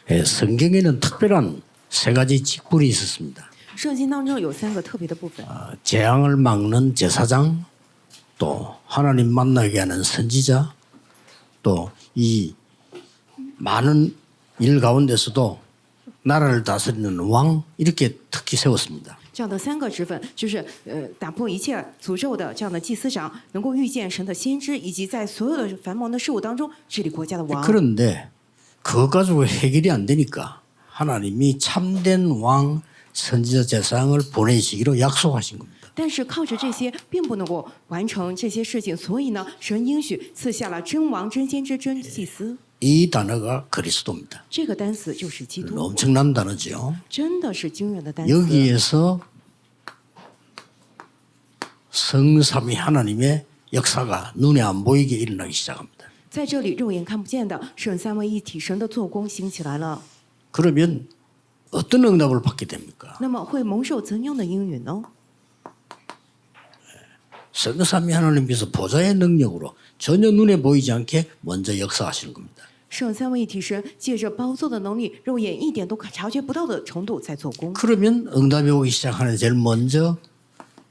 성경에는 특별한 세 가지 직분이 있었습니다. 圣经当中有3个特别的部分， 재앙을 막는 제사장, 또 하나님 만나게 하는 선지자, 또 이 많은 일 가운데서도 나라를 다스리는 왕 이렇게 특히 세웠습니다. 这样的3个职分，就是打破一切诅咒的这样的祭司长，能够遇见神的先知，以及在所有的繁忙的事物当中治理国家的王。 그런데 그것 가지고 해결이 안 되니까 하나님이 참된 왕 선지자 제사장을 보내시기로 약속하신 겁니다. 但是靠着这些，并不能够完成这些事情，所以呢，神应许赐下了真王、真先知、真祭司。 이 단어가 그리스도입니다. 这个单词就是基督， 엄청난 단어죠. 真的是惊人的单词。 여기에서 성삼위 하나님의 역사가 눈에 안 보이게 일어나기 시작합니다. 在这里肉眼看不见的圣三位一体神的做工兴起来了， 그러면 어떤 응답을 받게 됩니까? 那么会蒙受怎样的应允呢？ 성삼위 하나님께서 보좌의 능력으로 전혀 눈에 보이지 않게 먼저 역사하시는 겁니다. 圣三位一体神借着宝座的能力，肉眼一点都察觉不到的程度在做工。 그러면 응답이 오기 시작하는 제일 먼저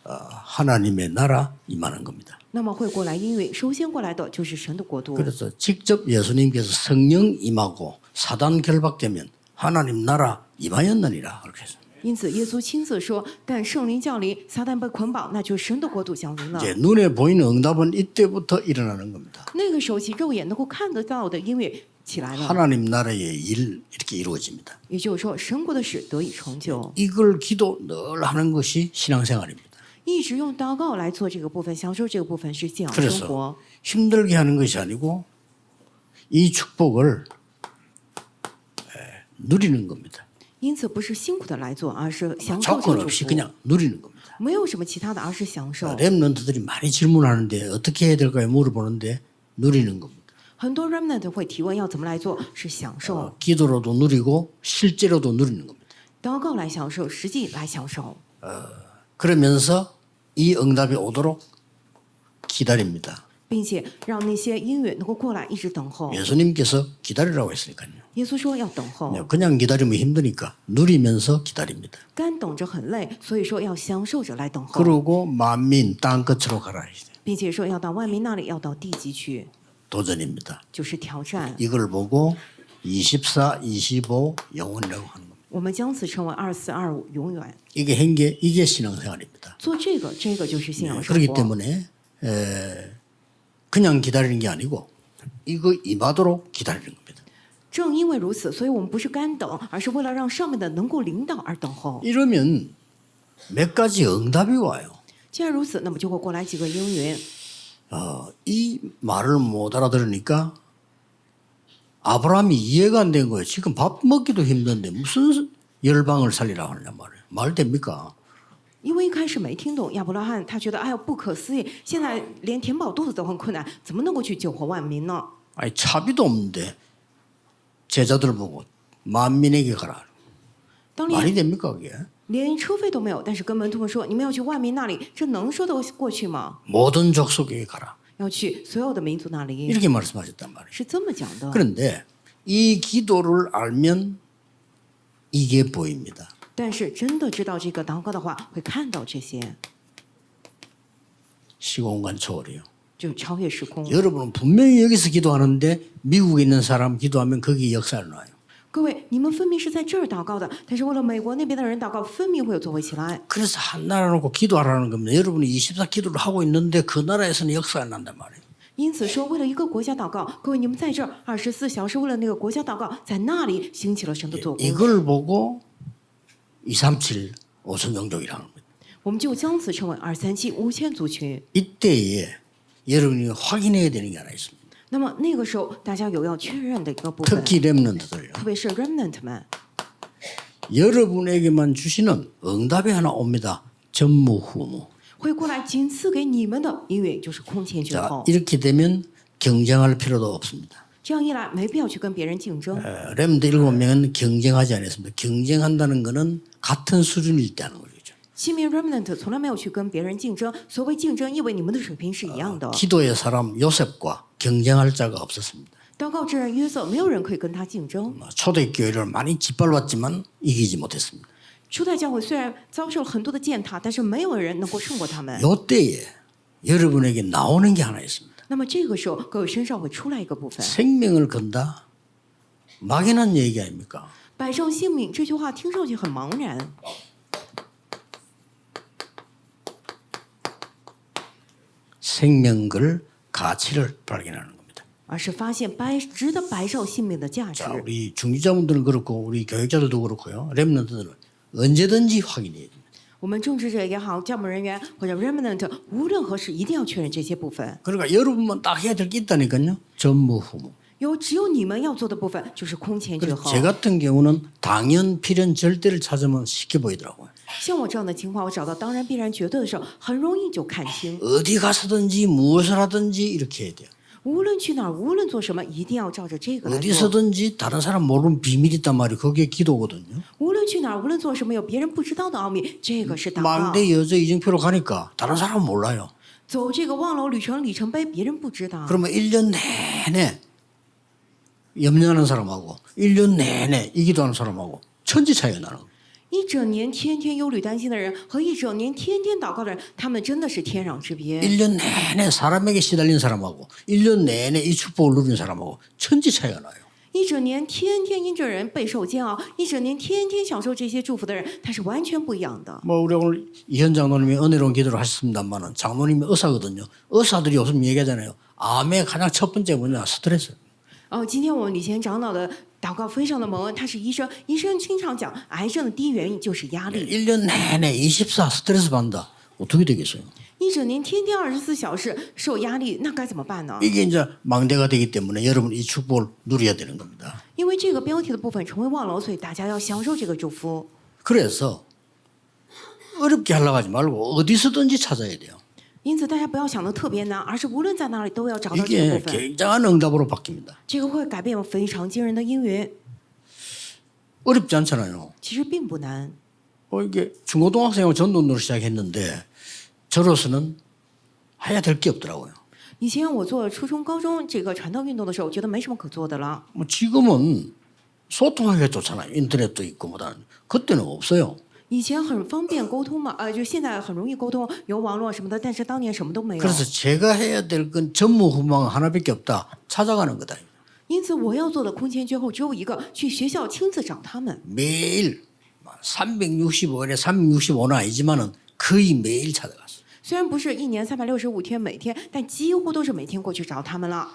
하나님의 나라 임하는 겁니다. 那么会过来应允，首先过来的就是神的国度。 그래서 직접 예수님께서 성령 임하고 사단 결박되면 하나님 나라 임하였느니라 그렇게 해서 因此，耶稣亲自说：“但圣灵降临，撒旦被捆绑，那就是神的国度降临了。 이제 눈에 보이는 응답은 이때부터 일어나는 겁니다. 那个时候起，肉眼能够看得到的应允起来了。 하나님 나라의 일 이렇게 이루어집니다. 也就是说，神国的事得以成就。 이걸 기도 늘 하는 것이 신앙생활입니다. 一直用祷告来做这个部分，享受这个部分是信仰生 그래서 活。 힘들게 하는 것이 아니고 이 축복을 누리는 겁니다. 因此，不是辛苦的来做，而是享受这 조건 个 없이 祝福。 그냥 누리는 겁니다. 没有什么其他的，而是享受。 렘넌트들이 많이 질문하는데 어떻게 해야 될까요? 물어보는데 누리는 겁니다. 很多 remnant 会提问要怎么来做，是享受。 기도로도 누리고 실제로도 누리는 겁니다. 祷告来享受，实际来享受。 그러면서 이 응답이 오도록 기다립니다. 并且让那些应允能够过来，一直等候。 예수님께서 기다리라고 했으니까요. 耶稣说要等候， 그냥 기다리면 힘드니까 누리면서 기다립니다. 干等着很累，所以说要享受着来等候， 그러고 만민 땅 끝으로 가라. 并且说要到万民那里，要到地极去， 도전입니다. 就是挑战。 이걸 보고 24, 25 영원이라고 하는 겁니다. 我们将此称为2425永远。 이게 신앙생활입니다. 做这个就是信仰生 그렇기 活。 때문에 그냥 기다리는 게 아니고 이거 임하도록 기다리는 겁니다. 正因为如此，所以我们不是干等，而是为了让上面的能够领导而等候。 이러면 몇 가지 응답이 와요. 既然如此，那么就会过来几个应允。 이 말을 못 알아들으니까 아브라함이 이해가 안 된 거예요. 지금 밥 먹기도 힘든데 무슨 열방을 살리라고 하느냐 말이에요. 말 됩니까? 因为一开始没听懂亚伯拉罕，他觉得哎呦不可思议，现在连填饱肚子都很困难，怎么能够去救活万民呢？ 아니 차비도 없는데 제자들 보고 만민에게 가라. 当 말이 连 됩니까 그게? 连车费都没有，但是跟门徒们说，你们要去万民那里，这能说得过去吗？ 모든 족속에게 가라. 要去所有的民族那里， 이렇게 말씀하셨단 말이에요. 是这么讲的。 그런데 이 기도를 알면 이게 보입니다. 但是真的知道这个祷告的话，会看到这些， 시공간 초월이요. 就超越时空。 여러분은 분명히 여기서 기도하는데 미국에 있는 사람 기도하면 거기 역사를 놔요. 各位，你们分明是在这儿祷告的，但是为了美国那边的人祷告，分明会有作为起来。 그래서 한 나라 놓고 기도하라는 겁니다. 여러분이 24 기도를 하고 있는데 그 나라에서는 역사가 난단 말이에요. 因此说，为了一个国家祷告，各位你们在这儿24小时为了那个国家祷告，在那里兴起了神的作工。 이걸 보고 237 5천 종족이라는 겁니다. 我们就将此称为237 5000族群。 이때에 여러분이 확인해야 되는 게 하나 있습니다. 那么那个时候，大家有要确认的一个部分， 특히 렘넌트들요. 特别是 remnant 们， 여러분에게만 주시는 응답이 하나 옵니다. 전무후무. 会过来仅赐给你们的应允，就是空前绝 자, 后。 이렇게 되면 경쟁할 필요도 없습니다. 这样一来，没必要去跟别人竞争。 렘드 7명은 경쟁하지 않았습니다. 경쟁한다는 것은 같은 수준일 때 하는 거죠. 7名 remnant 从来没有去跟别人竞争。所谓竞争，意味你们的水平是一样的。 기도의 사람 요셉과 경쟁할 자가 없었습니다. 祷告之人约瑟，没有人可以跟他竞争。 초대교회를 많이 짓밟았지만 이기지 못했습니다. 初代教会虽然遭受了很多的践踏，但是没有人能够胜过他们。 이때에 여러분에게 나오는 게 하나 있습니다. 那么这个时候，各位身上会出来一个部分， 생명을 건다. 막연한 얘기 아닙니까? 摆上性命这句话听上去很茫然， 생명을 가치를 발견하는 겁니다. 而是发现值得摆上性命的价值。 자, 우리 중지자분들은 그렇고 우리 교육자들도 그렇고요. 렘넌트들은 언제든지 확인해야 됩니다. 我们种植者也好，教牧人员或者 remnant， 无论何时一定要确认这些部分。 그러니까 여러분만 딱 해야 될 게 있다니까요. 전무후무. 只有你们要做的部分就是空前绝 그래서 后。 제 같은 경우는 당연, 필연, 절대를 찾으면 쉽게 보이더라고요. 像我这样的情况，我找到当然必然绝对的时候，很容易就看清。 어디 가서든지 무엇을 하든지 이렇게 해야 돼요. 无论去哪儿，无论做什么，一定要照着这个来做。 어디서든지 다른 사람 모르는 비밀이 있단 말이에요. 그게 기도거든요. 无论去哪儿，无论做什么，有别人不知道的奥秘，这个是祷告。 망대 여자 이정표로 가니까 다른 사람은 몰라요. 走这个望楼旅程里程碑，别人不知道。 그러면 1년 내내 염려하는 사람하고 1년 내내 이 기도하는 사람하고 천지 차이가 나는 거예요. 一整年天天忧虑担心的人和一整年天天祷告的人，他们真的是天壤之别。 1년 내내 사람에게 시달린 사람하고 1년 내내 이 축복을 누린 사람하고 천지 차이가 나요. 一整年天天因着人备受煎熬，一整年天天享受这些祝福的人，他是完全不一样的。 뭐 우리 오늘 이현 장로님이 은혜로운 기도를 하셨습니다만은 장로님이 의사거든요. 의사들이 요즘 얘기하잖아요. 암의 가장 첫 번째 뭐냐 스트레스. 今天我们李贤长老的祷告非常的蒙恩，他是医生，医生经常讲，癌症的第一原因就是压力。 1년 내내 24 스트레스 받는다. 어떻게 되겠어요? 一整年天天24小时受压力，那该怎么办呢？ 이게 이제 망대가 되기 때문에 여러분 이 축복을 누려야 되는 겁니다. 因为这个标题的部分成为望楼，所以大家要享受这个祝福。 그래서 어렵게 하려고 하지 말고 어디서든지 찾아야 돼요. 因此，大家不要想的特别难，而是无论在哪里都要找到这个 이게 部分。 굉장한 응답으로 바뀝니다. 这个会改变非常惊人的因缘， 어렵지 않잖아요. 其实并不难。 이게 중고등학생하고 전도를 시작했는데 저로서는 해야 될 게 없더라고요. 以前我做初中、高中这个传道运动的时候，觉得没什么可做的了。 뭐 지금은 소통하기가 좋잖아요. 인터넷도 있고 뭐다. 그때는 없어요. 以前很方便沟通嘛，就现在很容易沟通，有网络什么的，但是当年什么都没有。 그래서 제가 해야 될 건 전무후무한 하나밖에 없다. 찾아가는 거다. 因此，我要做的空前绝后只有一个，去学校亲自找他们。 매일 365일에 365는 아니지만은 거의 매일 찾아갔어요. 虽然不是一年365天每天，但几乎都是每天过去找他们了。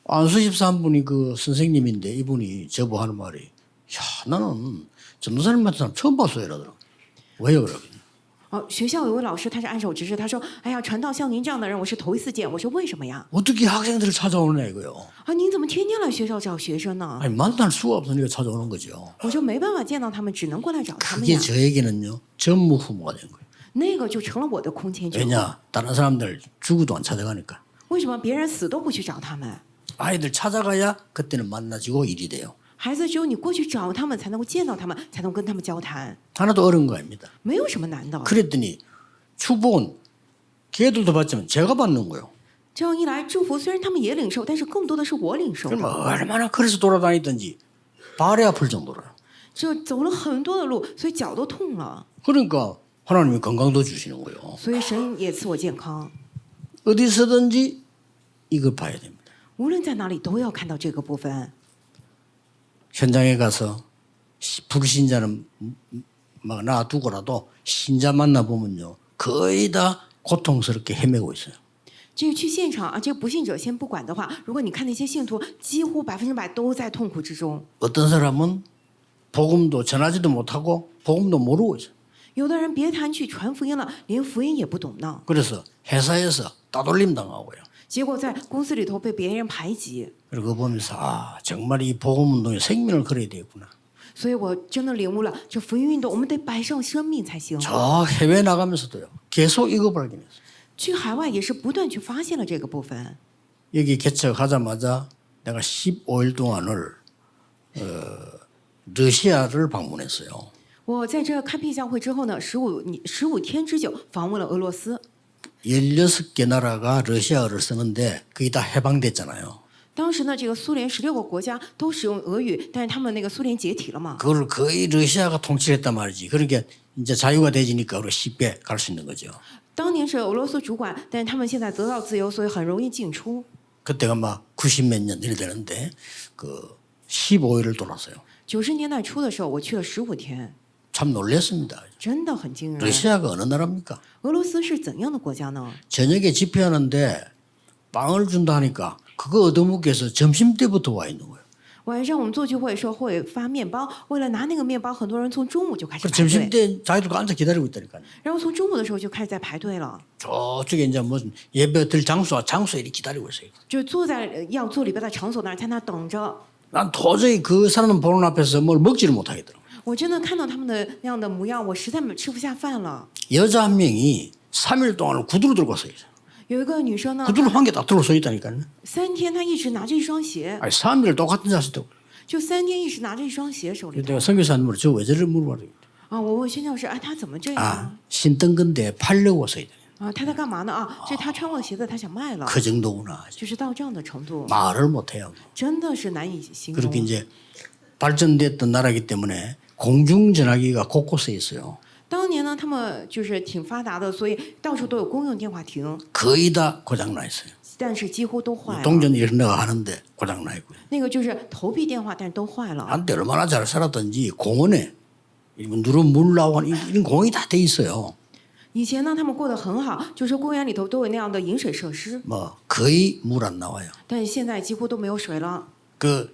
안수집사 한 분이 그 선생님인데 이분이 저보고 하는 말이 야 나는 전도사님 같은 사람 처음 봤어요 이러더라고요. 왜요 그러거든요. 学校有位老师，他是按手执事，他说：“哎呀，传道像您这样的人，我是头一次见。”我说：“为什么呀？ 어떻게 학생들을 찾아오느냐 이거요. 您怎么天天来学校找学生呢？ 아니 만날 수가 없으니까 찾아오는 거죠. 我说没办法见到他们，只能过来找他们 그게 呀。 저에게는요 전무후무가 된 거예요. 那个就成了我的空前绝后。 왜냐 다른 사람들 죽어도 안 찾아가니까. 为什么别人死都不去找他们？ 아이들 찾아가야 그때는 만나지고 일이 돼요. 孩子只有你过去找他们，才能够见到他们，才能跟他们交谈， 하나도 어려운 거 아닙니다. 没有什么难的。 그랬더니 축복은 걔들도 받지만 제가 받는 거예요. 这样一来，祝福虽然他们也领受，但是更多的是我领受 그럼 的。 얼마나 그래서 돌아다니든지 발이 아플 정도로요. 就走了很多的路，所以脚都痛了， 그러니까 하나님이 건강도 주시는 거예요. 所以神也赐我健康。 어디서든지 이걸 봐야 됩니다. 无论在哪里，都要看到这个部分。 현장에 가서 불신자는 막 놔두고라도 신자 만나보면요. 거의 다 고통스럽게 헤매고 있어요. 这个去现场啊，这个不信者先不管的话，如果你看那些信徒，几乎100%都在痛苦之中。 어떤 사람은 복음도 전하지도 못하고 복음도 모르고 있어요. 有的人别谈去传福音了，连福音也不懂呢。 그래서 회사에서 따돌림 당하고요. 结果在公司里头被别人排挤， 그리고 그거 보면서 아 정말 이 복음 운동에 생명을 걸어야 되겠구나. 所以我真的领悟了，这福音运动我们得摆上生命才行。 저 해외 나가면서도요. 계속 이거 발견했어요. 去海外也是不断去发现了这个部分。 여기 개척하자마자 내가 15일 동안을 러시아를 방문했어요. 我在这开辟教会之后呢，15天之久访问了俄罗斯， 16개 나라가 러시아어를 쓰는데 그게 다 해방됐잖아요. 当时呢，这个苏联16个国家都使用俄语，但是他们那个苏联解体了嘛， 그걸 거의 러시아가 통치했단 말이지. 그러니까 이제 자유가 되지니까 우리가 쉽게 갈 수 있는 거죠. 当年是俄罗斯主管，但是他们现在得到自由，所以很容易进出。 그때가 막 90몇 년 이래 되는데 그 15일을 돌았어요. 90年代初的时候，我去了15天， 참 놀랐습니다. 真的很惊人。 러시아가 어느 나라입니까? 俄罗斯是怎样的国家呢？ 저녁에 집회하는데 빵을 준다 하니까 그거 얻어먹기 위해서 점심때부터 와 있는 거예요. 晚上我们做聚会的时候会发面包，为了拿那个面包，很多人从中午就开始 그 排队， 점심때 자기들 앉아 기다리고 있다니까요. 然后从中午的时候就开始在排队了， 저쪽에 이제 무슨 예배 들 장소에 이렇게 기다리고 있어요. 就坐在要做礼拜的场所那儿，在那儿等着。 난 도저히 그 사람 보는 앞에서 뭘 먹지를 못하겠더라고요. 我真的看到他们的那样的模样，我实在吃不下饭了。 여자 한 명이 3일 동안 구두를 들고 서 있어요. 有一个女生呢， 구두를 한 개 딱 들고 서 있다니까요. 3天她一直拿着一双鞋， 아니 3일 똑같은 자세 되고. 就3天一直拿着一双鞋手里头。 내가 선교사님으로 저 왜 저를 물어봐요. 啊，我问宣教师，哎，他怎么这样 아 啊？ 신던 건데 팔려고 서 있다. 啊，他在干嘛呢？啊，这他穿过的鞋子，他想卖了， 그 정도구나. 就是到这样的程度， 말을 못해요. 真的是难以形 그렇게 容。 이제 발전됐던 나라이기 때문에 공중전화기가 곳곳에 있어요. 当年呢，他们就是挺发达的，所以到处都有公用电话亭， 거의 다 고장나 있어요. 但是几乎都坏了。 동전 이런 데가 하는데 고장나 있고요. 那个就是投币电话，但是都坏了。 한때 얼마나 잘 살았던지 공원에 누르면 물 나오고 이런 공이 다 돼 있어요. 以前呢，他们过得很好，就是公园里头都有那样的饮水设施， 뭐 거의 물 안 나와요. 但是现在几乎都没有水了。 그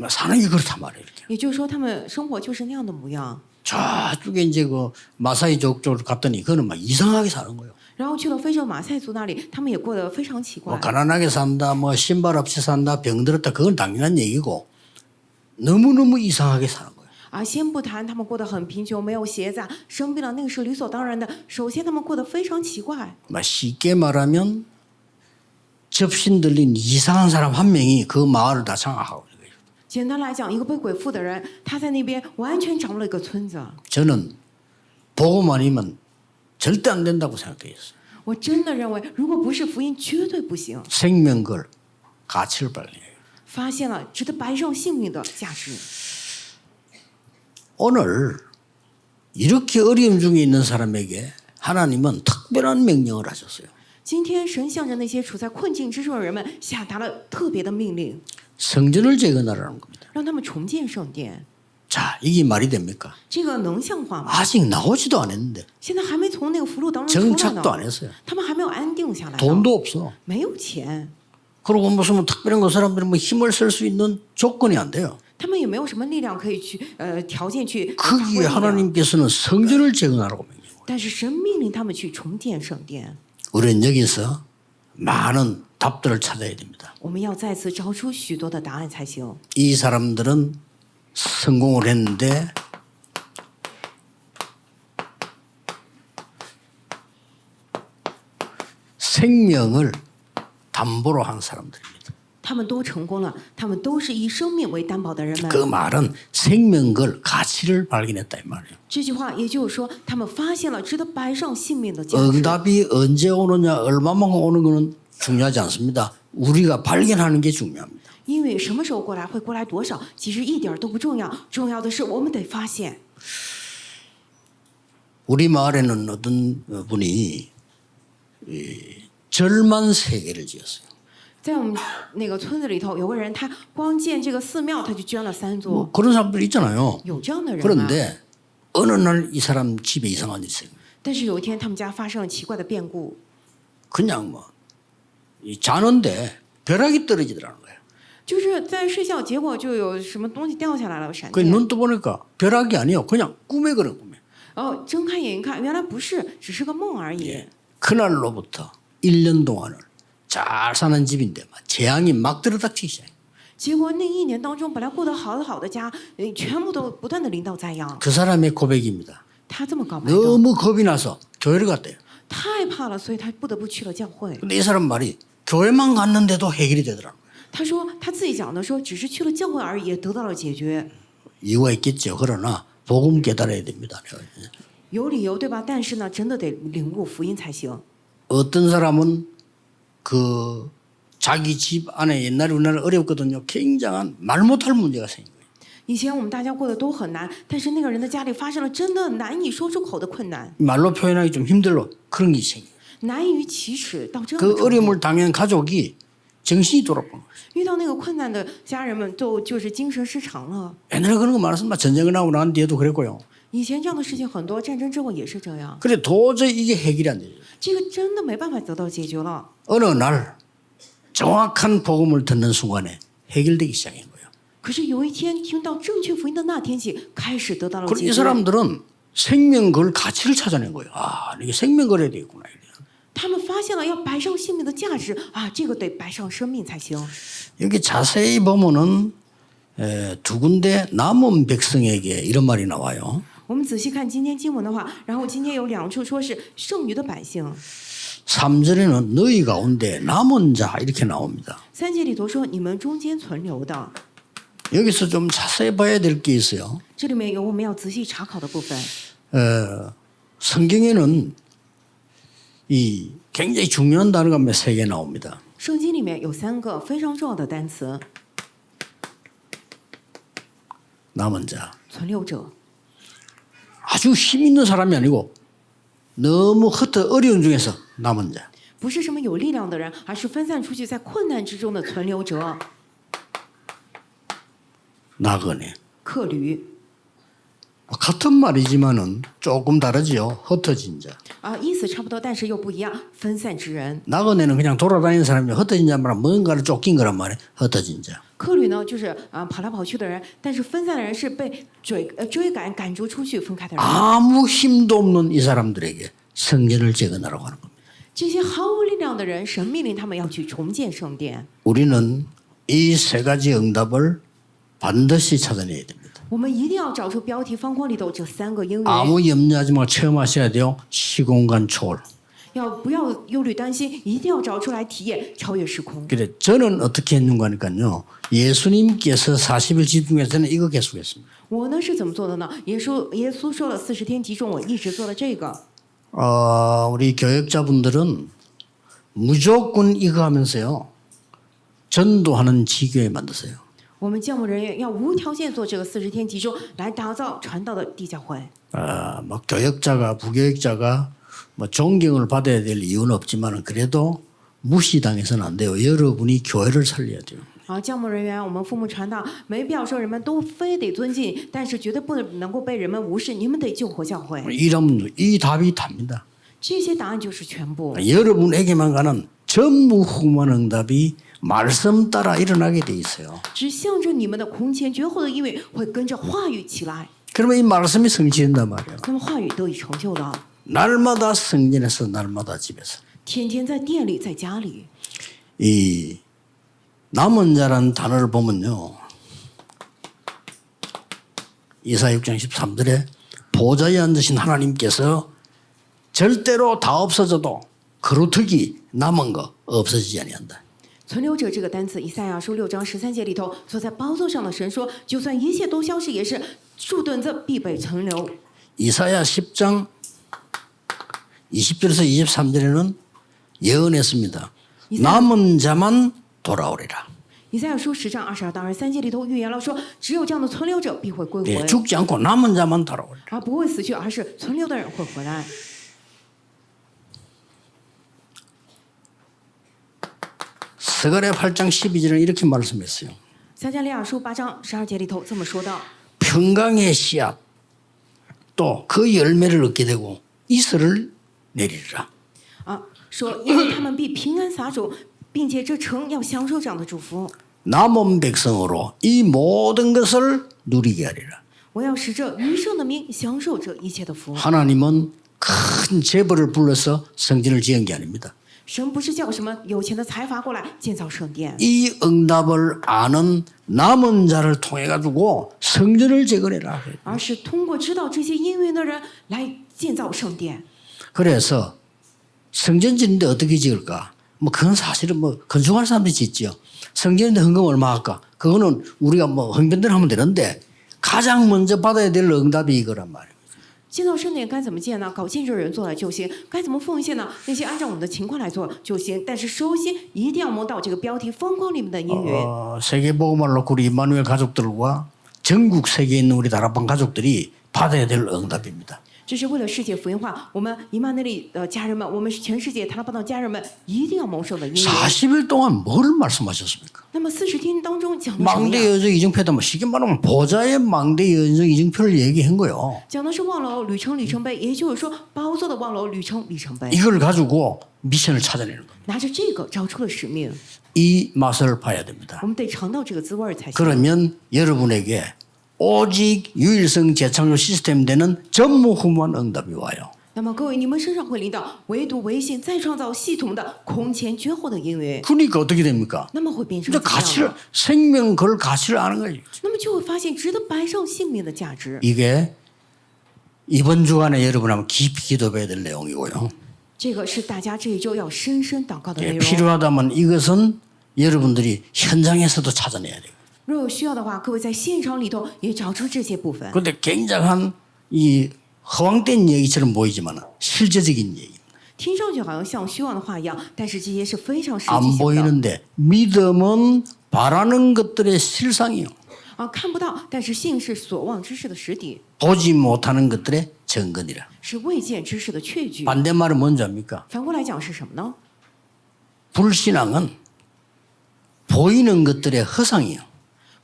사는 게 그렇단 말이에요. 이렇게. 也就是说，他们生活就是那样的模样。 저쪽에 이제 그 마사이족 쪽으로 갔더니 그거는 막 이상하게 사는 거예요. 然后去了非洲马赛族那里，他们也过得非常奇怪 뭐 。 가난하게 산다, 뭐 신발 없이 산다, 병들었다, 그건 당연한 얘기고 너무너무 이상하게 사는 거예요. 啊，先不谈他们过得很贫穷，没有鞋子啊，生病了，那个是理所当然的。首先，他们过得非常奇怪。 뭐 쉽게 말하면 접신 들린 이상한 사람 한 명이 그 마을을 다 장악하고 있는 거예요. 简单来讲，一个被鬼附的人，他在那边完全掌握了一个村子。 저는 보고만 이면 절대 안 된다고 생각돼 있어요. 我真的认为，如果不是福音，绝对不行。 생명 걸 가치를 발견해요. 发现了值得白上性命的价值。 오늘 이렇게 어려움 중에 있는 사람에게 하나님은 특별한 명령을 하셨어요. 今天神向着那些处在困境之中的人们下达了特别的命令， 성전을 재건하라는 겁니다. 让他们重建圣殿。 자, 이게 말이 됩니까? 这个能像话吗？ 아직 나오지도 않았는데 现在还没从那个俘虏当中出来 정착도 안 呢， 했어요. 他们还没有安定下来呢， 돈도 없어. 没有钱， 그리고 무슨 뭐 특별한 그 사람들이 뭐 힘을 쓸 수 있는 조건이 안 돼요. 他们也没有什么力量可以去条件去发挥 거기에 力量。 하나님께서는 성전을 재건하라고 명령해요. 但是神命令他们去重建圣殿。 우리는 여기서 많은 답들을 찾아야 됩니다. 我们要再次找出许多的答案才行。 이 사람들은 성공을 했는데 생명을 담보로 한 사람들입니다. 他们都成功了，他们都是以生命为担保的人们。 그 말은 생명걸 가치를 발견했다 이 말이에요. 这句话也就是说，他们发现了值得摆上性命的价值。 응답이 언제 오느냐 얼마만큼 오는 것은 중요하지 않습니다. 우리가 발견하는 게 중요합니다. 因为什么时候过来，会过来多少，其实一点儿都不重要，重要的是我们得发现。 우리 마을에는 어떤 분이 절만 3개를 지었어요. 在我们那个村子里头，有个人他光建这个寺庙，他就捐了3座。 뭐 그런 사람들 있잖아요. 有这样的人啊。 그런데 어느 날 이 사람 집에 이상한 일이 있어요. 但是有一天，他们家发生了奇怪的变故， 그냥 뭐 자는데 벼락이 떨어지더라는 거예요. 就是在睡觉，结果就有什么东西掉下来了，闪 그 电。 눈 떠보니까 벼락이 아니에요. 그냥 꿈에 그런 꿈에. 然后睁开眼一看，原来不是，只是个梦而已。 그날로부터 1년 동안을 잘 사는 집인데 막 재앙이 막 들어닥치기 시작해요. 结果那1年当中，本来过得好好的家，全部都不断的临到灾殃。 그 사람의 고백입니다. 他这么告白的， 너무 겁이 나서 교회를 갔대요. 太怕了，所以他不得不去了教会。 근데 이 사람 말이 교회만 갔는데도 해결이 되더라고요. 他说他自己讲的说，只是去了教会而已，也得到了解决， 이유가 있겠죠. 그러나 복음 깨달아야 됩니다. 有理由对吧？但是呢，真的得领悟福音才行。 어떤 사람은 그 자기 집 안에 옛날에 우리나라 어렵거든요. 굉장한 말 못할 문제가 생긴 거예요. 以前我们大家过得都很难，但是那个人的家里发生了真的难以说出口的困难， 말로 표현하기 좀 힘들어 그런 게 생겨요. 难于启齿到这样 그 的程度。 어려움을 당한 가족이 정신이 돌아본 거예요. 遇到那个困难的家人们就是精神失常了。 옛날에 그런 거 많았습니다. 전쟁이 나고 난 뒤에도 그랬고요. 以前这样的事情很多，战争之后也是这样。 그래 도저히 이게 해결이 안 되죠. 这个真的没办法得到解决了。 어느 날 정확한 복음을 듣는 순간에 해결되기 시작한 거예요. 可是有一天听到正确福音的那天起，开始得到了 그럼 解 이 决。 사람들은 생명 걸 가치를 찾아낸 거예요. 아, 이게 생명 걸어야 되겠구나. 他们发现了要摆上性命的价值啊，这个得摆上生命才行。 여기 자세히 보면은 두 군데 남은 백성에게 이런 말이 나와요. 我们仔细看今天经文的话，然后今天有两处说是剩余的百姓， 3절에는 너희 가운데 남은 자 이렇게 나옵니다. 三节里头说你们中间存留的， 여기서 좀 자세히 봐야 될 게 있어요. 这里面有我们要仔细查考的部分。 성경에는 이 굉장히 중요한 단어가 몇 세 개 나옵니다. 圣经里面有三个非常重要的单词： 남은 자. 存留者。 아주 힘 있는 사람이 아니고 너무 어려운 중에서 남은 자. 不是什么有力量的人，而是分散出去在困难之中的存留者、 나그네. 客旅 같은 말이지만은 조금 다르지요. 흩어진 자. 啊，意思差不多，但是又不一样。分散之人， 나그네는 그냥 돌아다니는 사람이 흩어진 자만 뭔가를 쫓긴 거란 말이에요. 흩어진 자. 客旅呢就是跑来跑去的人，但是分散的人是被追赶赶逐出去分开的人。 아무 힘도 없는 이 사람들에게 성전을 재건하라고 하는 겁니다. 这些毫无力量的人，神命令他们要去重建圣殿。 우리는 이 세 가지 응답을 반드시 찾아내야 됩니다. 我们一定要找出标题方框里头这三个应允， 아무 염려하지 말고 체험하셔야 돼요. 시공간 초월. 不要忧虑担心，一定要找出来体验超越时空。 그래 저는 어떻게 했는가 하니까요. 예수님께서 40일 집중해서 저는 이거 계속했습니다. 我呢是怎么做的呢？耶稣说了40天集中，我一直做了这个。 우리 교역자분들은 무조건 이거 하면서요. 전도하는 지교에 만드세요. 我们教牧人员要无条件做这个40天集中，来打造传道的地教会。 뭐 교역자가 부교역자가 뭐 존경을 받아야 될 이유는 없지만 그래도 무시당해서는 안 돼요. 여러분이 교회를 살려야 돼요. 教牧人员，我们父母传道，没必要说人们都非得尊敬，但是绝对不能够被人们无视。你们得救活教会。 이러면 이 답이 답니다. 这些答案就是全部。 여러분에게만 가는 전무후무한 응답이 말씀 따라 일어나게 돼 있어요. 只向着你们的空前绝后的应允会跟着话语起来， 그러면 이 말씀이 성취된단 말이에요. 那么话语得以成就了。 날마다 성전에서 날마다 집에서. 天天在店里，在家里。 이 남은 자라는 단어를 보면요. 이사 6장 13절에 보좌에 앉으신 하나님께서 절대로 다 없어져도 그루터기 남은 거 없어지지 아니한다. 存留者这个单词，以赛亚书6章13节里头，坐在宝座上的神说，就算一切都消失，也是树墩子必被存留。 이사야 10장 20절에서 23절에는 예언했습니다. 남은 자만 돌아오리라. 以赛亚书10章22到23节里头预言了说，只有这样的存留者必会归 네, 回， 죽지 않고 남은 자만 돌아오리라. 而不会死去，而是存留的人会回来。 스가랴 8장 12절은 이렇게 말씀했어요. 撒迦利亚书8章12节里头这么说道： 평강의 씨앗 또 그 열매를 얻게 되고 이슬을 내리리라. 说因为他们必平安撒种，并且这城要享受这样的祝福。 남은 백성으로 이 모든 것을 누리게 하리라. 我要使这余剩的民享受这一切的福。 하나님은 큰 재벌을 불러서 성전을 지은 게 아닙니다. 神不是叫什么有钱的财阀过来建造圣殿， 이 응답을 아는 남은 자를 통해 가지고 성전을 재건해라. 而是通过知道这些应允的人来建造圣殿。 그래서 성전 짓는데 어떻게 지을까? 뭐 그건 사실은 뭐 건축할 사람들이 짓죠. 성전인데 헌금 얼마 할까? 그거는 우리가 뭐 헌금대로 하면 되는데 가장 먼저 받아야 될 응답이 이거란 말이에요. 建造圣殿该怎么建呢？搞建筑人做了就行。该怎么奉献呢？那些按照我们的情况来做就行。但是首先一定要摸到这个标题疯狂里面的音乐。 세계복음을 놓고 우리 이마누엘 가족들과 전국 세계에 있는 우리 다락방 가족들이 받아야 될 응답입니다. 这是为了世界福音化，我们以马内利的家人们，我们是全世界塔拉邦的家人们，一定要蒙受的音乐。 40일 동안 뭘 말씀하셨습니까? 那么40天当中讲的什么 망대 呀？ 여정 이정표다 뭐 쉽게 말하면 보좌의 망대 여정 이정표를 얘기한 거예요. 讲的是望楼旅程里程碑，也就是说宝座的望楼旅程里程碑。 이걸 가지고 미션을 찾아내는 겁니다. 拿着这个找出了使命， 이 맛을 봐야 됩니다. 我们得尝到这个滋味儿才行。 그러면 여러분에게 오직 유일성 재창조 시스템 되는 전무후무한 응답이 와요. 那么各位，你们身上会临到唯独唯信再创造系统的空前绝后的音乐， 그러니까 어떻게 됩니까? 那么会变成 이제 怎么样 가치를 呢？ 생명 걸 가치를 아는 거예요. 那么就会发现值得摆上性命的价值。 이게 이번 주간에 여러분 한번 깊이 기도해야 될 내용이고요. 这个是大家这一周要深深祷告的内 예, 容。 필요하다면 이것은 여러분들이 현장에서도 찾아내야 돼요. 若有需要的话，各位在现场里头也找出这些部分。 그런데 굉장한 이 허황된 얘기처럼 보이지만 실제적인 얘기입니다. 听上去好像像虚妄的话一样，但是这些是非常实际 안 性的。 보이는데 믿음은 바라는 것들의 실상이요. 看不到，但是信是所望之事的实底， 보지 못하는 것들의 증거니라. 是未见之事的确据。 반대말은 뭔지 압니까? 反过来讲是什么呢？ 불신앙은 보이는 것들의 허상이요.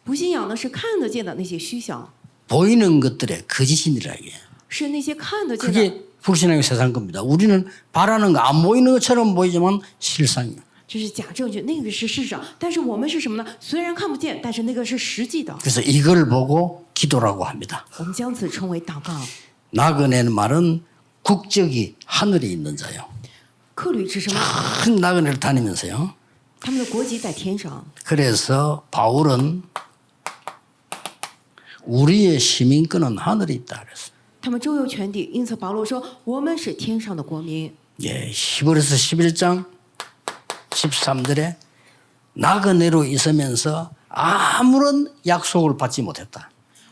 不信仰呢是看得见的那些虚想， 보이는 것들의 거짓이니라 이게. 是那些看得见的， 그게 불신앙의 세상 겁니다. 우리는 바라는 거 안 보이는 것처럼 보이지만 실상이요. 这是假证据，那个是事实。但是我们是什么呢？虽然看不见，但是那个是实际的。 그래서 이걸 보고 기도라고 합니다. 我们将此称为祷告。 나그네는 말은 국적이 하늘에 있는 자요. 客旅是什么？ 큰 나그네를 다니면서요. 他们的国籍在天上。 그래서 바울은 우리의 시민권은 하늘에 있다 그랬어요. 他们周游全地，因此保罗说：“我们是天上的国民。 예, 히브리서 11장 13절에 나그네로 있으면서 아무런 약속을 받지 못했다. ”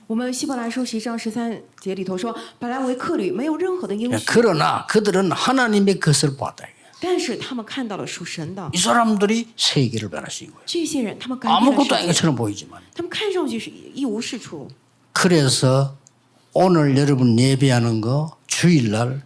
我们希伯来书11章13节里头说：“本来为客旅，没有任何的应 예, 许， 그러나 그들은 하나님의 것을 보았다. 但是他们看到了属神的 이 사람들이 세계를 변화시킨 거예요. 这些人，他们改变了 아무것도 世 아닌 界， 것처럼 보이지만. 他们看上去是一无是处。 그래서 오늘 여러분 예배하는 거 주일날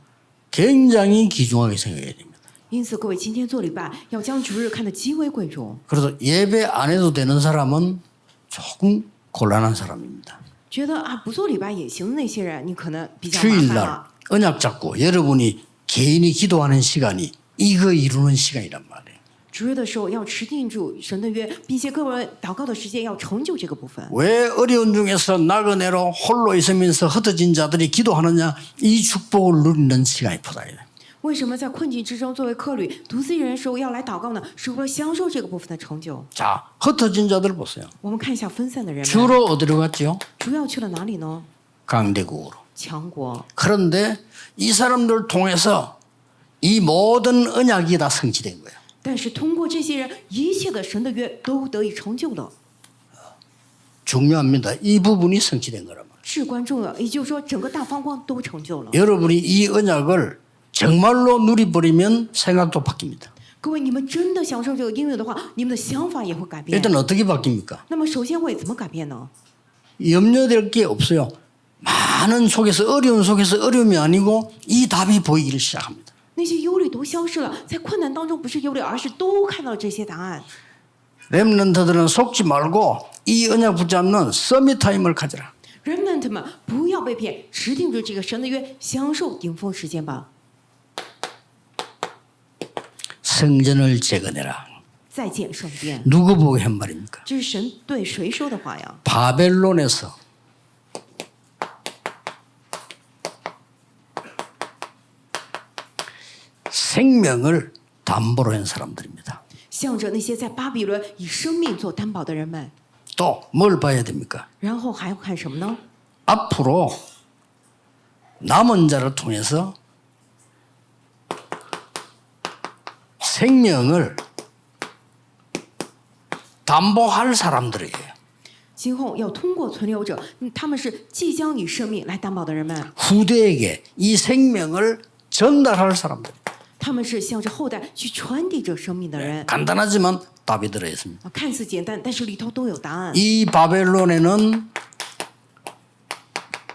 굉장히 귀중하게 생각해야 됩니다. 因此，各位今天做礼拜要将主日看得极为贵重。 그래서 예배 안 해도 되는 사람은 조금 곤란한 사람입니다. 觉得不做礼拜也行的那些人，你可能比较麻烦 주일날 了。 언약 잡고 여러분이 개인이 기도하는 시간이 이거 이루는 시간이란 말이에요. 主日的时候要持定住神的约，并且各位祷告的时间要成就这个部分。 왜 어려운 중에서 나그네로 홀로 있으면서 흩어진 자들이 기도하느냐? 이 축복을 누리는 시간이 포다야 돼. 为什么在困境之中作为客旅独自一人的时候要来祷告呢？是为了享受这个部分的成就。 자, 흩어진 자들 보세요. 我们看一下分散的人们， 주로 어디로 갔죠? 主要去了哪里呢？ 강대국으로. 强国。 그런데 이 사람들 통해서 이 모든 언약이 다 성취된 거예요. 但是通过这些人，一切的神的约都得以成就了， 중요합니다. 이 부분이 성취된 거란 말이에요. 至关重要。也就是说，整个大方光都成就了。 여러분이 이 언약을 정말로 누려버리면 생각도 바뀝니다. 各位，你们真的享受这个音乐的话，你们的想法也会改变。 일단 어떻게 바뀝니까? 那么首先会怎么改变呢？ 염려될 게 없어요. 많은 속에서 어려운 속에서 어려움이 아니고 이 답이 보이기를 시작합니다. 那些忧虑都消失了，在困难当中不是忧虑，而是都看到这些答案。 렘넌트들은 속지 말고 이 언약 붙잡는 서밋 타임을 가져라. Remnant 们不要被骗，持定住这个神的约，享受顶峰时间吧。 성전을 재건해라. 再建圣殿， 누구 보고 한 말입니까? 这是神对谁说的话呀？ 바벨론에서 생명을 담보로 한 사람들입니다. 向着那些在巴比伦以生命做担保的人们， 또 뭘 봐야 됩니까? 然后还要看什么呢？ 앞으로 남은 자를 통해서 생명을 담보할 사람들이에요. 今后要通过存留者，他们是即将以生命来担保的人们， 후대에게 이 생명을 전달할 사람들. 他们是向着后代去传递这生命的人。 간단하지만 답이 들어 있습니다. 看似简单，但是里头都有答案。 이 바벨론에는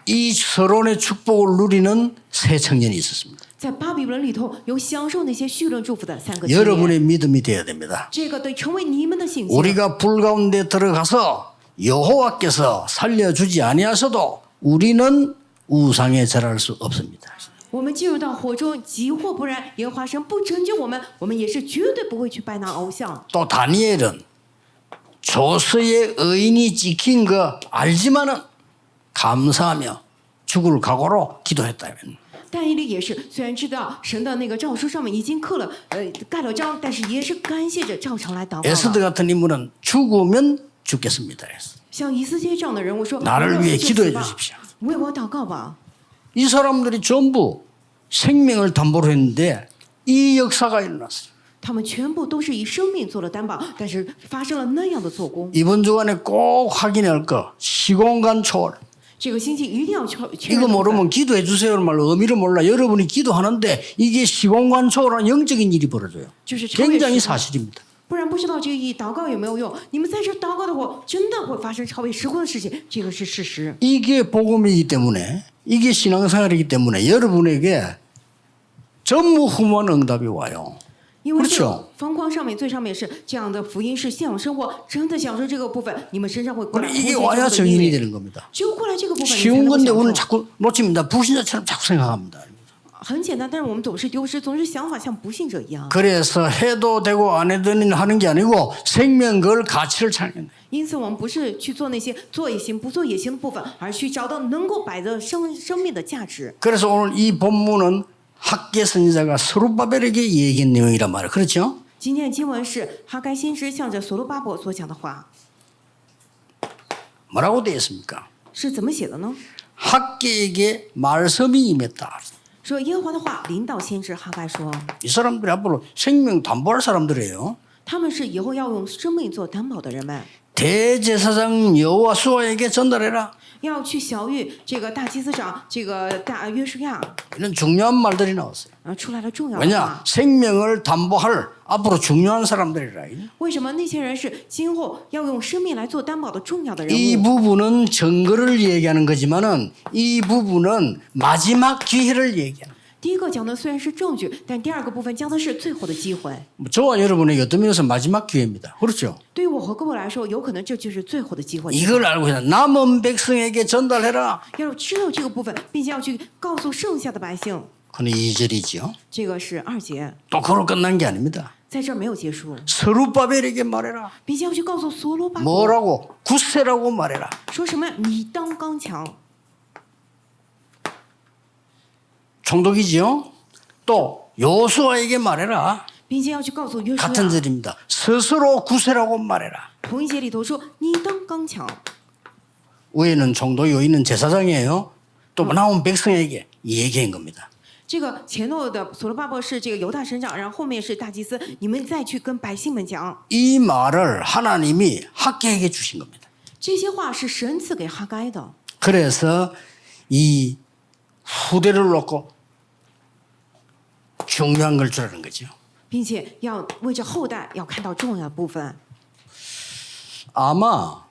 이 서론의 축복을 누리는 새 청년이 있었습니다. 在巴比伦里头有享受那些绪论祝福的3个青年， 여러분의 믿음이 되어야 됩니다. 这个得成为你们的信心。 우리가 불 가운데 들어가서 여호와께서 살려주지 아니하셔도 우리는 우상에 절할 수 없습니다. 我们进入到火中，即或不然，耶和华神不拯救我们，我们也是绝对不会去拜那偶像。 또 다니엘은 조서의 의인이 지킨 거 알지만은 감사하며 죽을 각오로 기도했다면 但以理也是，虽然知道神的那个诏书上面已经刻了盖了章，但是也是感谢着照常来祷告 에스더 了。 같은 인물은 죽으면 죽겠습니다. 像以斯帖这样的人物说：“ 나를 위해 就 기도해 死吧 주십시오. 为我祷告吧。” 이 사람들이 전부 생명을 담보로 했는데 이 역사가 일어났어요. 他们全部都是以生命做了担保，但是发生了那样的做工。 이번 주간에 꼭 확인할 거 시공간 초월. 这个星期一定要确 이거 认。 모르면 기도해 주세요는 말로 의미를 몰라. 여러분이 기도하는데 이게 시공간 초월한 영적인 일이 벌어져요. 就是超越 굉장히 时空 사실입니다. 不然不知道这个意义，祷告有没有用？你们在这祷告的话，真的会发生超越时空的事情，这个是事实。 이게 복음이기 때문에 이게 신앙생활이기 때문에 여러분에게 전무후무한 응답이 와요. 因为这 그렇죠 个方框上面最上面是这样的福音是信仰生活，真的享受这个部分，你们身上会过来 그래, 이게 空 와야 间中的意 정인이 味。 되는 겁니다. 只有过来这个部分，你才 쉬운 能够 건데 享 우리는 受。 자꾸 놓칩니다. 불신자처럼 자꾸 생각합니다. 很简单，但是我们总是丢失，总是想法像不信者一样。 그래서 해도 되고 안 해도 되는 하는 게 아니고 생명 그 가치를 찾는 因此，我们不是去做那些做也行、不做也行的部分，而去找到能够摆着生命的价值。 그래서 오늘 이 본문은 학계 선지자가 스룹바벨에게 얘기한 내용이란 말이에요. 그렇죠? 今天的经文是哈该先知向着所罗巴伯所讲的话， 뭐라고 되어 있습니까? 是怎么写的呢？ 학계에게 말씀이 임했다. 说耶和华的话临到先知哈该说， 이 사람들이 앞으로 생명 담보할 사람들이에요. 他们是以后要用生命做担保的人们， 대제사장 여호와수아에게 전달해라. 要去晓谕这个大祭司长这个大约书亚， 이런 중요한 말들이 나왔어요. 出来了重要的 왜냐? 话。 생명을 담보할 앞으로 중요한 사람들이라. 为什么那些人是今后要用生命来做担保的重要的人 이 物？ 부분은 증거를 얘기하는 거지만은 이 부분은 마지막 기회를 얘기하는. 第一个讲的虽然是证据，但第二个部分讲的是最后的机会。 저와 여러분에게 어떤 면에서 마지막 기회입니다. 그렇죠? 对于我和各位来说，有可能这就是最后的机会。 이걸 알고 있는 남은 백성에게 전달해라. 要知道这个部分，并且要去告诉剩下的百姓。 그는 2절이죠. 这个是2节， 또 그로 끝난 게 아닙니다. 在这儿没有结束， 스룹바벨에게 말해라. 并且要去告诉所罗巴伯， 뭐라고? 굳세라고 말해라. 说什么？你当刚强。 총독이죠. 또 요수아에게 말해라. 并且要去告诉约书 같은 亚， 절입니다. 스스로 굳세라고 말해라. 同一节里头说你当刚强。 위에는 총독, 여기는 제사장이에요. 또 나온 백성에게 얘기한 겁니다. 这个前头的所罗巴伯是这个犹大省长，然后后面是大祭司，你们再去跟百姓们讲， 이 말을 하나님이 학계에게 주신 겁니다. 这些话是神赐给哈该的。 그래서 이 후대를 놓고 중요한 걸 주라는 거죠. 并且要为着后代要看到重要的部分。 아마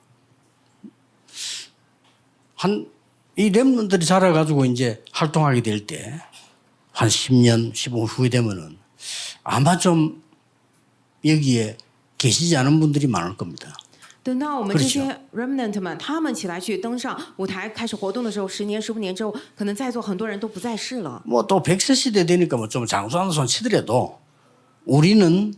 이 렘넌트들이 자라가지고 이제 활동하게 될 때 한 10년, 15년 후에 되면은 아마 좀 여기에 계시지 않은 분들이 많을 겁니다. 等到我们这些 remnant 们，他们起来去登上舞台开始活动的时候，10年、15年之后，可能在座很多人都不在世了。 뭐 또 100세 시대 되니까 뭐 좀 장수하는 손 치더라도 우리는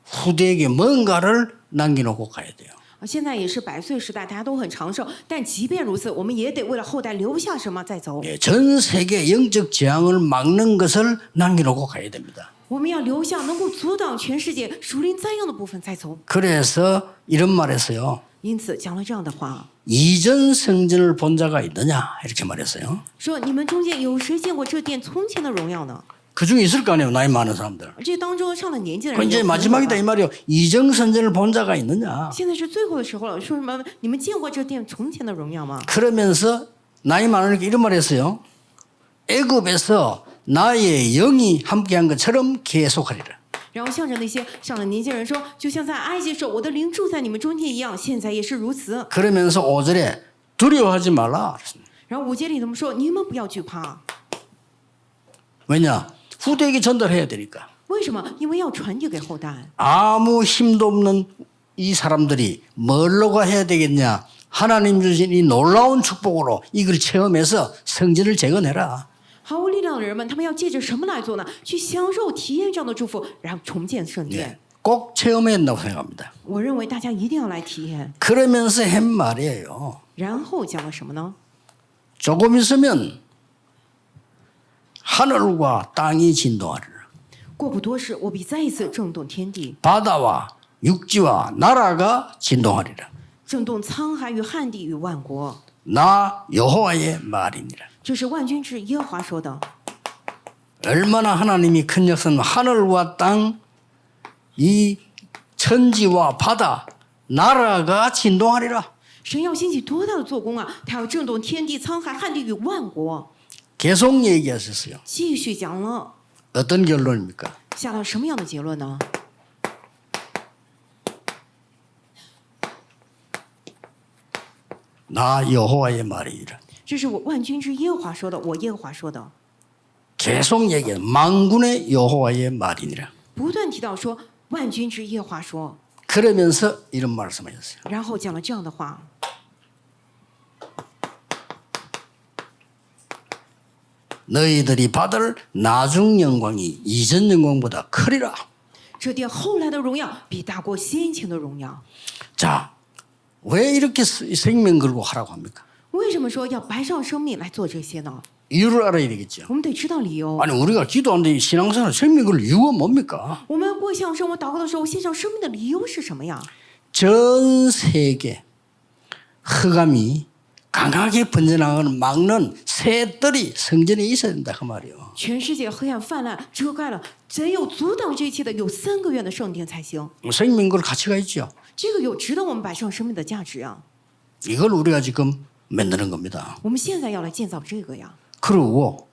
후대에게 뭔가를 남겨놓고 가야 돼요. 现在也是100岁时代，大家都很长寿，但即便如此，我们也得为了后代留下什么再走。 예, 전 세계 영적 재앙을 막는 것을 남겨놓고 가야 됩니다. 我们要留下能够阻挡全世界属灵灾殃的部分再走。 그래서 이런 말했어요. 因此讲了这样的话， 이전 성전을 본 자가 있느냐 이렇게 말했어요. 说你们中间有谁见过这殿从前的荣耀呢？ 그중에 있을 거 아니에요. 나이 많은 사람들. 这当中上了年纪的 그 人 이제 有可能 마지막이다 吧 이 말이요. 이정선전을 본 자가 있느냐. 现在是最后的时候了，说什么？你们见过这殿从前的荣耀吗？ 그러면서 나이 많으니까 이런 말 했어요. 애굽에서 나의 영이 함께한 것처럼 계속하리라. 然后向着那些上了年纪的人说，就像在埃及时候，我的灵住在你们中间一样，现在也是如此。 그러면서 5절에 두려워하지 말라. 然后5节里怎么说？你们不要惧怕， 왜냐? 후대에게 전달해야 되니까. 为什么？因为要传递给后代。 아무 힘도 없는 이 사람들이 뭘로가 해야 되겠냐? 하나님 주신 이 놀라운 축복으로 이걸 체험해서 성전을 재건해라. 毫无力量的人们，他们要借着什么来做呢？去享受、体验这样的祝福，然后重建圣殿。 꼭 체험해야 된다고 생각합니다. 我认为大家一定要来体验。 그러면서 한 말이에요. 然后讲了什么呢？ 조금 있으면 하늘과 땅이 진동하리라. 过不多时，我必再一次震动天地， 바다와 육지와 나라가 진동하리라. 震动沧海与旱地与万国。 나 여호와의 말이니라. 这是万军之耶和华说的。 얼마나 하나님이 큰 역사는 하늘과 땅, 이 천지와 바다, 나라가 진동하리라. 神要兴起多大的做工啊！他要震动天地、沧海、旱地与万国。 계속 얘기하셨어요. 继续讲了， 어떤 결론입니까? 下到什么样的结论呢？ 나 여호와의 말이니라. 这是我万军之耶和华说的，我耶和华说的， 계속 얘기해. 만군의 여호와의 말이니라. 不断提到说万军之耶和华说， 그러면서 이런 말씀하셨어요. 然后讲了这样的话： 너희들이 받을 나중 영광이 이전 영광보다 크리라. 这殿后来的荣耀比大过先前的荣耀。 자, 왜 이렇게 생명 걸고 하라고 합니까? 为什么说要白上生命来做这些呢？ 이유를 알아야 되겠죠. 我们得知道理由。 아니 우리가 기도하는데 신앙생활 생명 걸 이유가 뭡니까? 我们为向生活祷告的时候，献上生命的理由是什么呀？ 전 세계 흑암이 강하게 번져나가는 막는 새 뜰이 성전에 있어야 된다 그 말이에요. 全世界黑暗泛滥，遮盖了，只有阻挡这一切的有3个月的圣殿才行。 생명 걸 가치가 있죠. 这个有值得我们摆上生命的价值啊！ 이걸 우리가 지금 만드는 겁니다. 我们现在要来建造这个呀， 그리고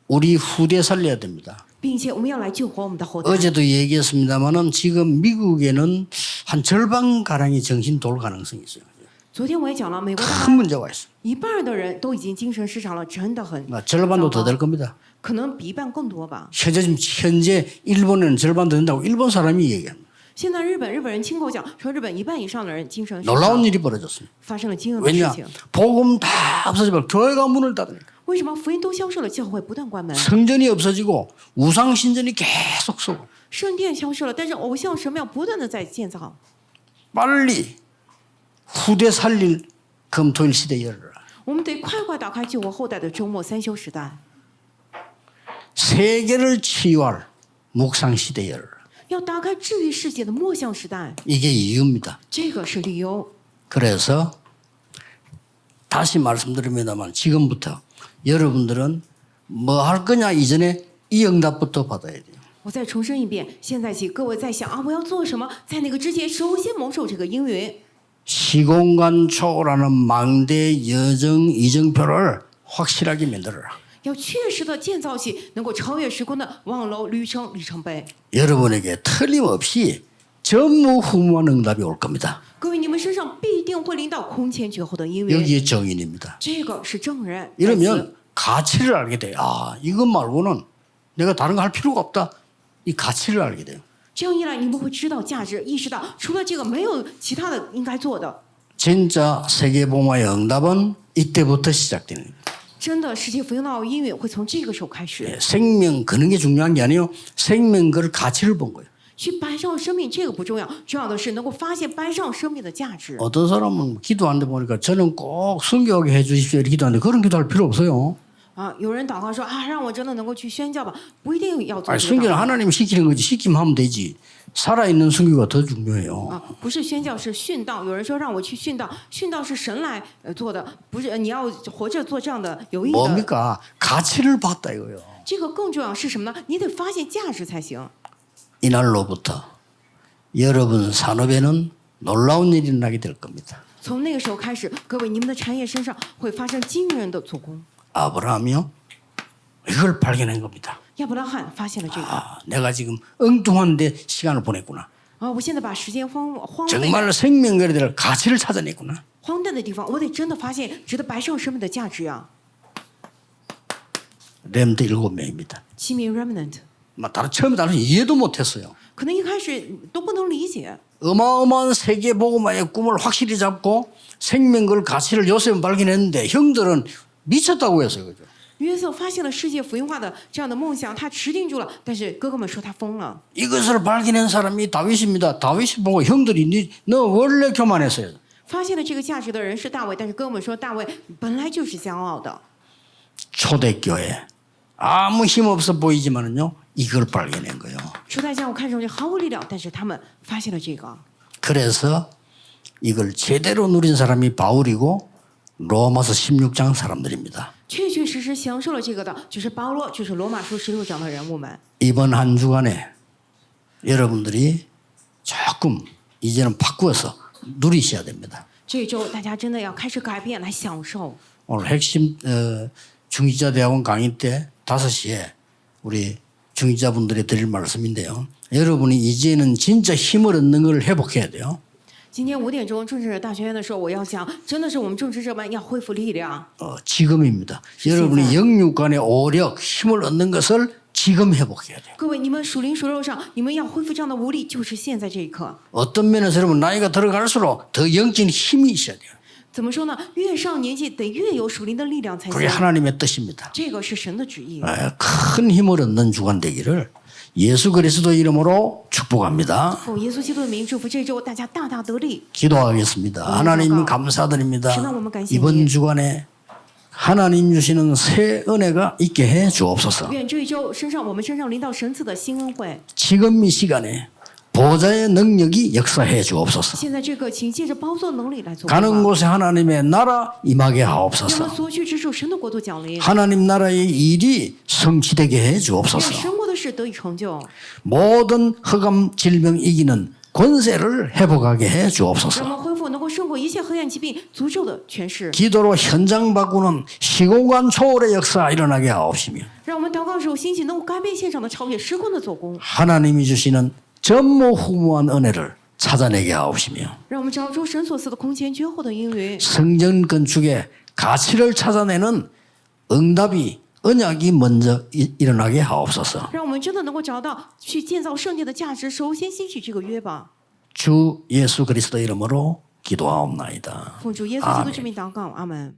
우리 후대 살려야 됩니다. 并且我们要来救活我们的后代。 어제도 얘기했습니다만은 지금 미국에는 한 절반 가량이 정신 돌 가능성이 있어요. 昨天我也讲了，美国 큰 문제가 있어요. 一半的人都已经精神失常了，真的很 절반도 더 될 겁니다. 可能比一半更多吧。 현재 일본에는 절반 더 된다고 일본 사람이 얘기합니다. 现在日本人亲口讲说，日本一半以上的人精神失常， 놀라운 일이 벌어졌습니다. 发生了惊人的事 왜냐? 情。 복음 다 없어지면 교회가 문을 닫으니까 为什么福音都消失了，教会不断关门， 성전이 없어지고 우상 신전이 계속 쏘고 圣殿消失了，但是偶像神庙不断的在建造。 빨리 후대 살릴 금토일 시대 열어라. 我们得快快打开救活后代的周末3休时代， 세계를 치유할 묵상 시대 열어라. 要打开治愈世界的末相时代， 이게 이유입니다. 这个是理由。 그래서 다시 말씀드립니다만 지금부터 여러분들은 뭐 할 거냐 이전에 이 응답부터 받아야 돼요. 我再重申一遍，现在起各位在想啊，我要做什么？在那个之前，首先蒙受这个应允， 시공간 초월하는 망대 여정 이정표를 확실하게 만들어라. 要确实的建造起能够超越时空的望楼旅程里程碑。 여러분에게 틀림없이 전무후무한 응답이 올 겁니다. 各位，你们身上必定会临到空前绝后的应允， 여기에 정인입니다. 这个是证人。 이러면 가치를 알게 돼요. 아, 이것 말고는 내가 다른 거 할 필요가 없다. 이 가치를 알게 돼요. 这样一来，你们会知道价值，意识到除了这个没有其他的应该做的。 진짜 세계복음화의 응답은 이때부터 시작되는 거예요. 真的，世界福音的应允会从这个时候开始。 생명 그런 게 중요한 게 아니에요. 생명 그 가치를 본 거예요. 去摆上生命这个不重要，重要的是能够发现摆上生命的价值。 어떤 사람은 기도하는데 보니까 저는 꼭 순교하게 해 주십시오 이렇게 기도하는데 그런 기도할 필요 없어요. 啊，有人祷告说啊，让我真的能够去宣教吧，不一定要做 아니, 这个祷 선교는 告 하나님이 시키는 거지. 시키면 하면 되지. 살아있는 선교가 더 중요해요. 啊，不是宣教，是殉道。有人说让我去殉道，殉道是神来做的，不是你要活着做这样的有益的。 뭡니까? 가치를 봤다 이거요. 这个更重要是什么呢？你得发现价值才行。 이날로부터 여러분 산업에는 놀라운 일이 일어나게 될 겁니다. 从那个时候开始，各位你们的产业身上会发生惊人的做工。 아브라함이요. 이걸 발견한 겁니다. 亚伯拉罕发现了这个 아, 내가 지금 엉뚱한데 시간을 보냈구나. 啊，我现在把时间荒废 정말 생명거래 될 가치를 찾아냈구나. 荒诞的地方，我得真的发现值得白上生命的价值呀。 렘드 7명입니다. 7名 remnant， 처음에 다른 이해도 못했어요. 可能一开始都不能理解。 어마어마한 세계 복음화의 꿈을 확실히 잡고 생명걸 가치를 요셉은 발견했는데 형들은 미쳤다고 했어요. 그죠? 约瑟发现了世界福音化的这样的梦想，他持定住了，但是哥哥们说他疯了。 이것을 발견한 사람이 다윗입니다. 다윗이 보고 형들이 너 원래 교만했어요. 发现了这个价值的人是大卫，但是哥哥们说大卫本来就是骄傲的。 초대교회 아무 힘 없어 보이지만은요 이걸 발견한 거예요. 初代教会看上去毫无力量，但是他们发现了这个。 그래서 이걸 제대로 누린 사람이 바울이고 로마서 16장 사람들입니다. 确确实实享受了这个的，就是保罗，就是罗马书16章的人物们。 이번 한 주간에 여러분들이 조금 이제는 바꾸어서 누리셔야 됩니다. 这一周大家真的要开始改变，来享受。 오늘 핵심 중지자대학원 강의 때 5시에 우리 중지자분들이 드릴 말씀인데요. 여러분이 이제는 진짜 힘을 얻는 걸 회복해야 돼요. 今天5点钟政治大学院的时候，我要讲，真的是我们政治这班要恢复力量。 지금입니다. 여러분이 영육간의 오력, 힘을 얻는 것을 지금 회복해야 돼요. 各位，你们属灵属肉上，你们要恢复这样的无力，就是现在这一刻。 어떤 면에서 여러분 나이가 들어갈수록 더 영적인 힘이 있어야 돼요. 怎么说呢？越上年纪得越有属灵的力量才 그게 行。 하나님의 뜻입니다. 这个是神的旨意。 큰 힘을 얻는 주간 되기를 예수 그리스도 이름으로 축복합니다. 奉耶稣基督的名祝福这周大家大大得力。 기도하겠습니다. 하나님 감사드립니다. 이번 주간에 하나님 주시는 새 은혜가 있게 해 주옵소서. 愿这一周我们身上临到神赐的新恩惠。 지금 이 시간에 보좌의 능력이 역사해 주옵소서. 现在这个，请借着包座能力来做工 가는 吧。 곳에 하나님의 나라 임하게 让我 하옵소서. 们所去之处，神的国度降临。 하나님 나라의 일이 성취되게 해 愿 주옵소서. 神国的事得以成就。 모든 흑암 질병 이기는 권세를 회복하게 해 让我 주옵소서. 们恢复能够胜过一切黑暗疾病诅咒的权势。 기도로 현장 바꾸는 시공간 초월의 역사 일어나게 하옵시며 让我们祷告的时候兴起能够改变现场的超越时空的做工。 하나님이 주시는 전무후무한 은혜를 찾아내게 하옵시며 让我们找出神所赐的空前绝后的应允。 성전 건축의 가치를 찾아내는 응답이 언약이 먼저 일어나게 하옵소서. 让我们真的能够找到去建造圣殿的价值，首先兴起这个约吧。 주 예수 그리스도 이름으로 기도하옵나이다. 奉主耶稣基督之名祷告，阿门。